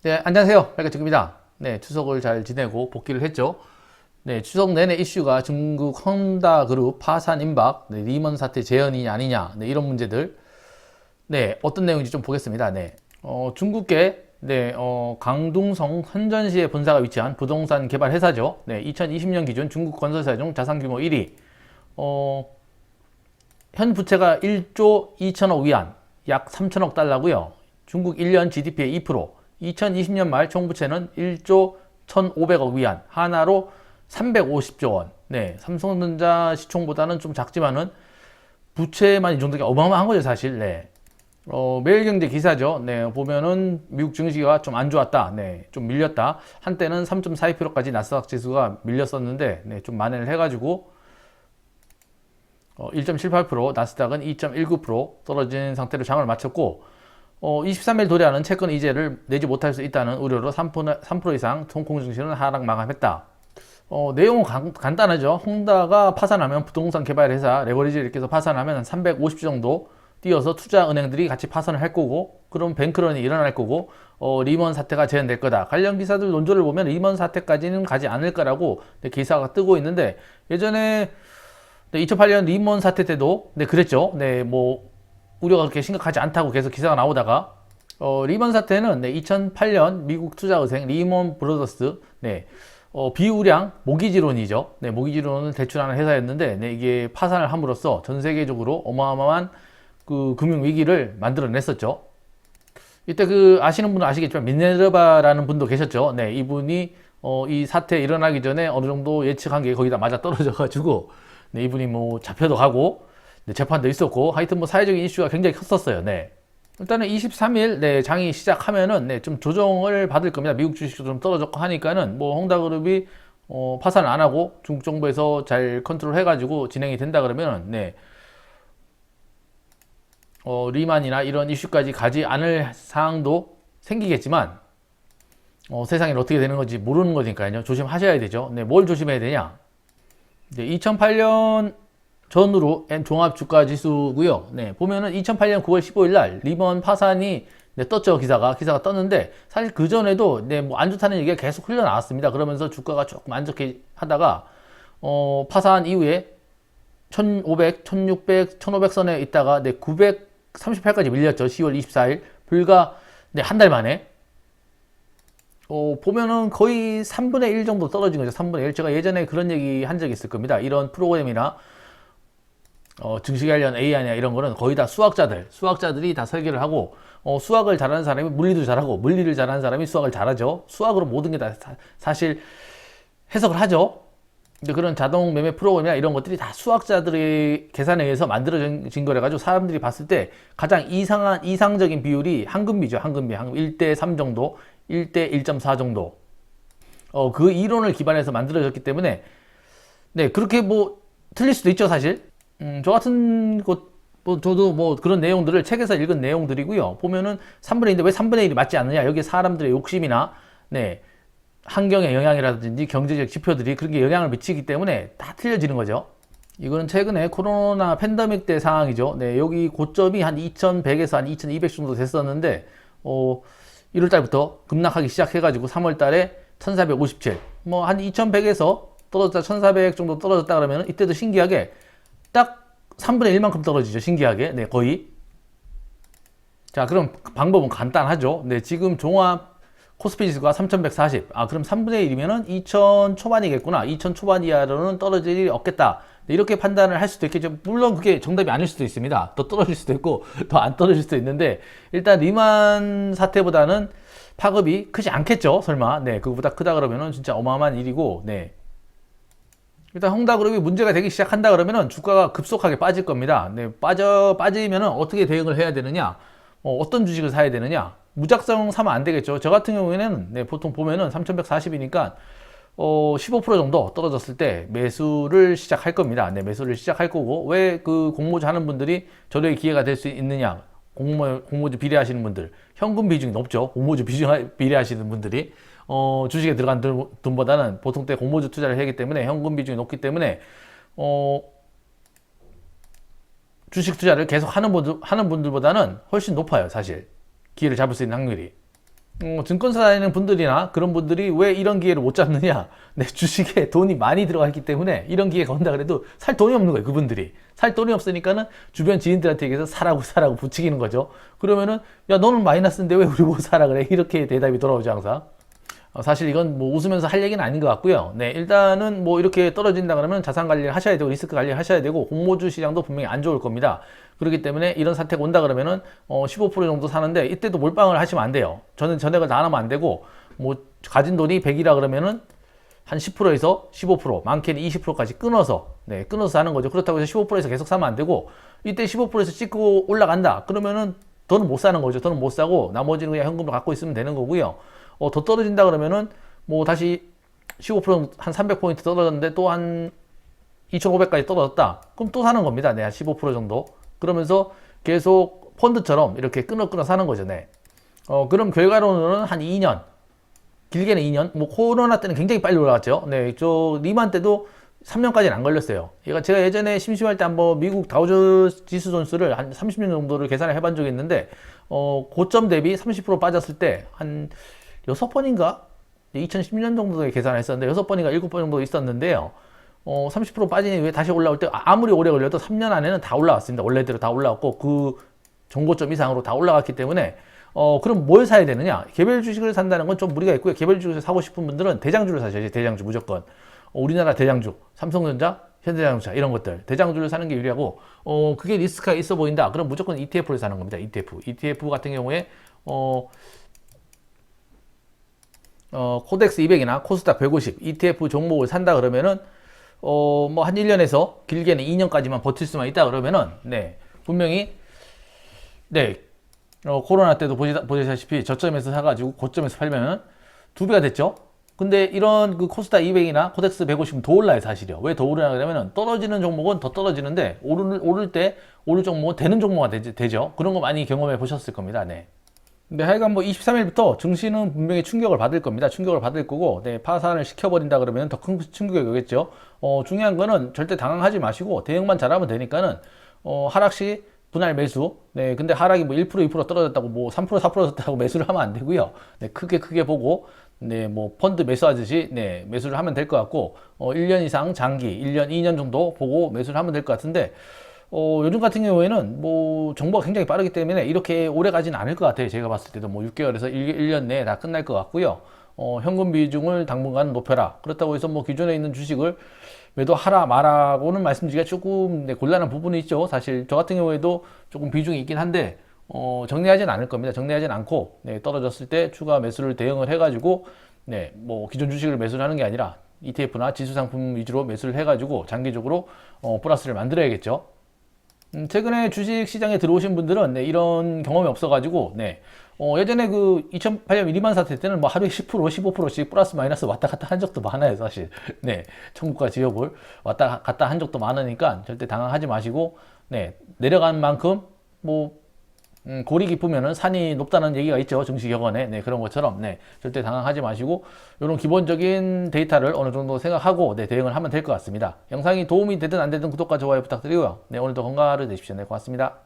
네, 안녕하세요. 백가축입니다. 네, 추석을 잘 지내고 복귀를 했죠. 네, 추석 내내 이슈가 중국 혼다그룹 파산 임박, 네, 리먼 사태 재현이냐 아니냐, 네, 이런 문제들. 네, 어떤 내용인지 좀 보겠습니다. 네, 중국계 강둥성 선전시에 본사가 위치한 부동산 개발 회사죠. 네, 2020년 기준 중국 건설사 중 자산 규모 1위. 어, 현 부채가 1조 2천억 위안, 약 3천억 달러고요. 중국 1년 GDP의 2%, 2020년 말 총부채는 1조 1,500억 위안, 하나로 350조 원. 네, 삼성전자 시총보다는 좀 작지만은 부채만 이 정도가 어마어마한 거죠, 사실. 네. 매일경제 기사죠. 네, 보면은 미국 증시가 좀 안 좋았다. 네, 좀 밀렸다. 한때는 3.42%까지 나스닥 지수가 밀렸었는데, 네, 좀 만회를 해가지고 1.78%, 나스닥은 2.19% 떨어진 상태로 장을 마쳤고, 23일 도래하는 채권 이자를 내지 못할 수 있다는 우려로 3% 이상 홍콩 증시는 하락 마감했다. 내용은 간단하죠. 홍다가 파산하면 부동산 개발 회사 레버리지를 껴서 파산하면 350조 정도 띄어서 투자 은행들이 같이 파산을 할 거고, 그럼 뱅크런이 일어날 거고, 리먼 사태가 재현될 거다. 관련 기사들 논조를 보면 리먼 사태까지는 가지 않을 거라고 기사가 뜨고 있는데, 예전에 2008년 리먼 사태 때도 그랬죠. 네, 뭐 우려가 그렇게 심각하지 않다고 계속 기사가 나오다가 리먼 사태는 2008년 미국 투자은행 리먼 브로더스 비우량 모기지론이죠. 네, 모기지론을 대출하는 회사였는데 이게 파산을 함으로써 전 세계적으로 어마어마한 그 금융 위기를 만들어냈었죠. 이때 아시는 분은 아시겠지만 미네르바라는 분도 계셨죠. 네, 이분이 이 사태 일어나기 전에 어느 정도 예측한 게 거의 다 맞아 떨어져가지고 이분이 뭐 잡혀도 가고 재판도 있었고, 하여튼 뭐 사회적인 이슈가 굉장히 컸었어요. 네. 일단은 23일 장이 시작하면은 좀 조정을 받을 겁니다. 미국 주식도 좀 떨어졌고 하니까는 뭐 홍다그룹이 파산을 안 하고 중국 정부에서 잘 컨트롤 해가지고 진행이 된다 그러면 리만이나 이런 이슈까지 가지 않을 사항도 생기겠지만 세상에 어떻게 되는 건지 모르는 거니까요. 조심하셔야 되죠. 네, 뭘 조심해야 되냐? 2008년 전후로 종합주가 지수고요. 네, 보면은 2008년 9월 15일 날 리먼 파산이 떴죠. 기사가 떴는데, 사실 그 전에도 뭐 안 좋다는 얘기가 계속 흘러나왔습니다. 그러면서 주가가 조금 안 좋게 하다가 파산 이후에 1,500, 1,600, 1,500선에 있다가 938까지 밀렸죠. 10월 24일 불과 한 달 만에. 보면은 거의 3분의 1 정도 떨어진 거죠. 3분의 1. 제가 예전에 그런 얘기 한 적이 있을 겁니다. 이런 프로그램이나 증시 관련 AI나 이런 거는 거의 다 수학자들이 다 설계를 하고, 수학을 잘하는 사람이 물리도 잘하고, 물리를 잘하는 사람이 수학을 잘하죠. 수학으로 모든 게 다 사실 해석을 하죠. 근데 그런 자동 매매 프로그램이나 이런 것들이 다 수학자들의 계산에 의해서 만들어진 거래 가지고 사람들이 봤을 때 가장 이상적인 비율이 황금비죠. 황금비 1대 3 정도, 1대 1.4 정도. 그 이론을 기반해서 만들어졌기 때문에 그렇게 뭐 틀릴 수도 있죠, 사실. 저 같은 저도 뭐 그런 내용들을 책에서 읽은 내용들이고요. 보면은 3분의 1인데 왜 3분의 1이 맞지 않느냐? 여기에 사람들의 욕심이나 환경의 영향이라든지 경제적 지표들이 그렇게 영향을 미치기 때문에 다 틀려지는 거죠. 이거는 최근에 코로나 팬데믹 때 상황이죠. 여기 고점이 한 2100에서 한 2200 정도 됐었는데 1월 달부터 급락하기 시작해가지고 3월 달에 1457, 뭐 한 2100에서 떨어졌다 1400 정도 떨어졌다 그러면 이때도 신기하게 딱 3분의 1만큼 떨어지죠. 신기하게. 거의. 자, 그럼 방법은 간단하죠. 지금 종합 코스피 지수가 3140. 그럼 3분의 1이면은 2000 초반이겠구나. 2000 초반 이하로는 떨어질 일이 없겠다. 이렇게 판단을 할 수도 있겠죠. 물론 그게 정답이 아닐 수도 있습니다. 더 떨어질 수도 있고, 더 안 떨어질 수도 있는데, 일단 리만 사태보다는 파급이 크지 않겠죠. 설마. 그거보다 크다 그러면은 진짜 어마어마한 일이고, 일단 홍다그룹이 문제가 되기 시작한다 그러면은 주가가 급속하게 빠질 겁니다. 빠지면은 어떻게 대응을 해야 되느냐? 어떤 주식을 사야 되느냐? 무작정 사면 안 되겠죠. 저 같은 경우에는 보통 보면은 3140이니까 15% 정도 떨어졌을 때 매수를 시작할 겁니다. 매수를 시작할 거고, 왜 그 공모주 하는 분들이 저렴의 기회가 될 수 있느냐? 공모주 비례하시는 분들, 현금 비중이 높죠. 공모주 비례하시는 분들이 주식에 들어간 돈보다는 보통 때 공모주 투자를 하기 때문에 현금 비중이 높기 때문에 주식 투자를 계속 하는 분들보다는 훨씬 높아요, 사실. 기회를 잡을 수 있는 확률이. 증권사 다니는 분들이나 그런 분들이 왜 이런 기회를 못 잡느냐. 내 주식에 돈이 많이 들어가 있기 때문에 이런 기회가 온다 그래도 살 돈이 없는 거예요. 그분들이. 살 돈이 없으니까는 주변 지인들한테 얘기해서 사라고 부추기는 거죠. 그러면은 야 너는 마이너스인데 왜 우리 못 사라 그래. 이렇게 대답이 돌아오죠 항상. 사실 이건 뭐 웃으면서 할 얘기는 아닌 것 같고요. 네, 일단은 뭐 이렇게 떨어진다 그러면 자산 관리를 하셔야 되고 리스크 관리를 하셔야 되고 공모주 시장도 분명히 안 좋을 겁니다. 그렇기 때문에 이런 사태가 온다 그러면은 15% 정도 사는데 이때도 몰빵을 하시면 안 돼요. 저는 전액을 다 하면 안 되고 뭐 가진 돈이 100이라 그러면은 한 10%에서 15%, 많게는 20%까지 끊어서 끊어서 사는 거죠. 그렇다고 해서 15%에서 계속 사면 안 되고 이때 15%에서 찍고 올라간다. 그러면은 더는 못 사는 거죠. 더는 못 사고 나머지는 그냥 현금으로 갖고 있으면 되는 거고요. 더 떨어진다 그러면은 뭐 다시 15%한 300포인트 떨어졌는데 또 한 2,500까지 떨어졌다. 그럼 또 사는 겁니다. 네, 한 15% 정도. 그러면서 계속 펀드처럼 이렇게 끊어 사는 거죠. 네. 그럼 결과로는 한 2년, 길게는 2년. 뭐 코로나 때는 굉장히 빨리 올라갔죠. 네, 저 리만 때도 3년까지는 안 걸렸어요. 제가 예전에 심심할 때 한번 미국 다우존스 지수 존스를 한 30년 정도를 계산을 해본 적이 있는데 고점 대비 30% 빠졌을 때 한 6번인가? 2010년 정도에 계산을 했었는데 6번인가 7번 정도 있었는데요. 30% 빠진 이후에 다시 올라올 때 아무리 오래 걸려도 3년 안에는 다 올라왔습니다. 원래대로 다 올라왔고 그 정고점 이상으로 다 올라갔기 때문에 그럼 뭘 사야 되느냐? 개별 주식을 산다는 건 좀 무리가 있고요. 개별 주식을 사고 싶은 분들은 대장주를 사셔야지. 대장주 무조건. 우리나라 대장주, 삼성전자, 현대자동차 이런 것들 대장주를 사는 게 유리하고 그게 리스크가 있어 보인다. 그럼 무조건 ETF를 사는 겁니다. ETF 같은 경우에 코덱스 200이나 코스닥 150 ETF 종목을 산다 그러면은 뭐 한 1년에서 길게는 2년까지만 버틸 수만 있다 그러면은 분명히 코로나 때도 보시다시피 저점에서 사가지고 고점에서 팔면은 2배가 됐죠. 근데 이런 그 코스닥 200이나 코덱스 150은 더 올라요 사실이요. 왜 더 오르냐 그러면은 떨어지는 종목은 더 떨어지는데 오를 때 오를 종목은 되는 종목가 되죠. 그런 거 많이 경험해 보셨을 겁니다. 네. 근데 하여간 뭐 23일부터 증시는 분명히 충격을 받을 겁니다. 충격을 받을 거고, 파산을 시켜버린다 그러면 더 큰 충격이 오겠죠. 중요한 거는 절대 당황하지 마시고 대응만 잘하면 되니까는, 하락시 분할 매수. 근데 하락이 뭐 1%, 2% 떨어졌다고 뭐 3%, 4% 떨어졌다고 매수를 하면 안 되고요. 크게 보고, 뭐 펀드 매수하듯이, 매수를 하면 될 것 같고, 1년 이상 장기, 1년, 2년 정도 보고 매수를 하면 될 것 같은데, 요즘 같은 경우에는 뭐 정보가 굉장히 빠르기 때문에 이렇게 오래 가지는 않을 것 같아요. 제가 봤을 때도 뭐 6개월에서 1년 내에 다 끝날 것 같고요. 현금 비중을 당분간 높여라. 그렇다고 해서 뭐 기존에 있는 주식을 매도하라 마라고는 말씀드리기가 조금 곤란한 부분이 있죠. 사실 저 같은 경우에도 조금 비중이 있긴 한데 정리하진 않을 겁니다. 정리하진 않고 떨어졌을 때 추가 매수를 대응을 해가지고 뭐 기존 주식을 매수를 하는 게 아니라 ETF나 지수 상품 위주로 매수를 해가지고 장기적으로 플러스를 만들어야겠죠. 최근에 주식 시장에 들어오신 분들은 이런 경험이 없어가지고 예전에 그 2008년 리만 사태 때는 뭐 하루에 10%, 15%씩 플러스 마이너스 왔다 갔다 한 적도 많아요 사실. 천국과 지옥을 왔다 갔다 한 적도 많으니까 절대 당황하지 마시고 내려간 만큼 뭐 골이 깊으면은 산이 높다는 얘기가 있죠. 증시격언에. 그런 것처럼, 절대 당황하지 마시고, 이런 기본적인 데이터를 어느 정도 생각하고, 대응을 하면 될 것 같습니다. 영상이 도움이 되든 안 되든 구독과 좋아요 부탁드리고요. 오늘도 건강하루 되십시오. 고맙습니다.